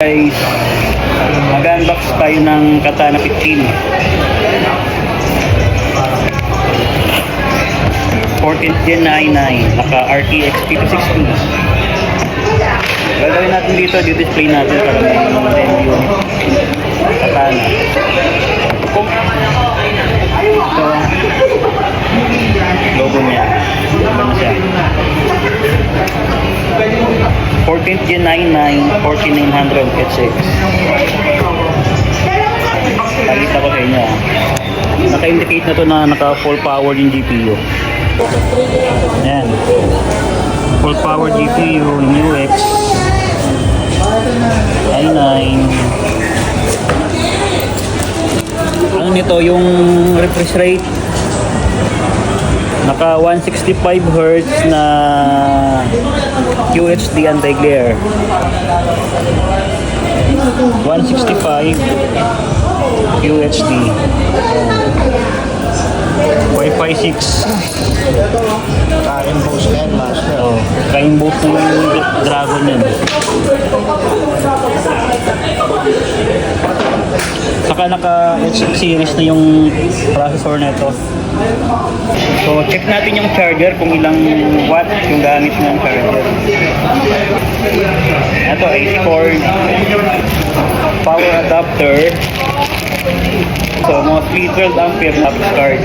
guys, mag-unbox tayo ng Katana 15 14th Gen i9, naka RTX 5060. Gagawin natin dito, display natin para may yung Katana. Ito, logo niya. Ano siya? 14th Gen i9 4900 HX. Nakita ko sa inyo. Naka-indicate na to na naka full power yung GPU. Ayan. Full power GPU, UX i9. Ano nito, yung refresh rate naka 165 Hz na QHD anti-glare. 165 QHD. Wi-Fi 6. Ka-impose na yan, master. Oh, ka-impose na yung Dragon yan. Saka naka-HX series na yung processor na ito. So, check natin yung charger kung ilang watt yung gamit ng charger. Ito, 80 power adapter. So, mostly 12 ampere lapis card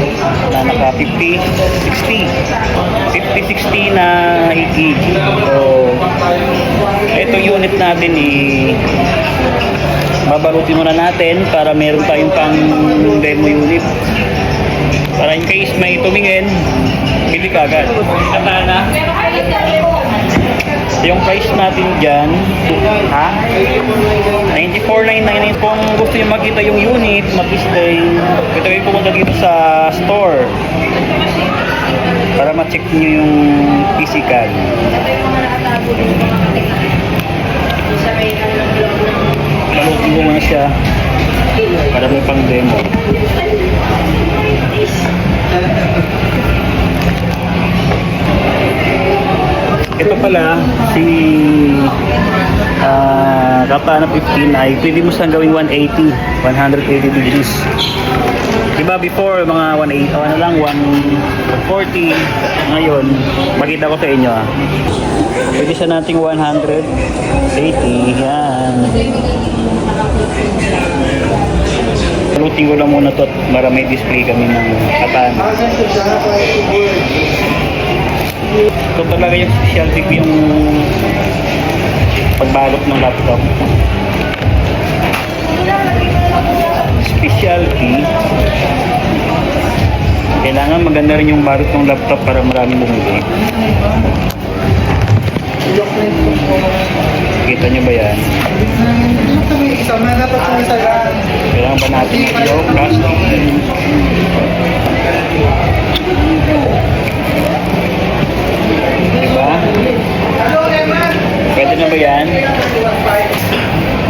na naka 50-60 na 8 gig. So, ito unit natin babalutin muna natin para meron tayong pang demo unit. Para in case may tumingin, bili ka agad. Katana. Yung price natin dyan, 94.99. Kung gusto nyo makita yung unit, mag-display, ito yung pumunta dito sa store para ma-check nyo yung physical. Balutin ko muna siya para may pang demo. Ito pala, si Katana 15 ay pwede mo siyang gawing 180 degrees. Diba before mga 180, ano lang, 140. Ngayon, makita ko sa inyo pwede siya nating 180. Yan. Luting ko lang muna to para may display kami ng Katana. Ito talaga yung specialty ko, yung pagbalot ng laptop. Specialty. Kailangan maganda rin yung balot ng laptop para maraming bumili. Kita nyo ba yan? Kailangan ba natin yung plastic? Diba? Pwede na ba yan?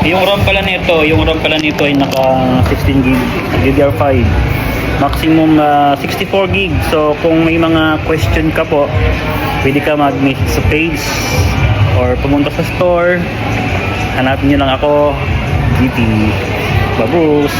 Yung RAM pala nito ay naka 16 GB DDR5. Maximum 64 GB. So kung may mga question ka po, pwede ka mag-message sa page or pumunta sa store. Hanapin nyo lang ako, GT Babus.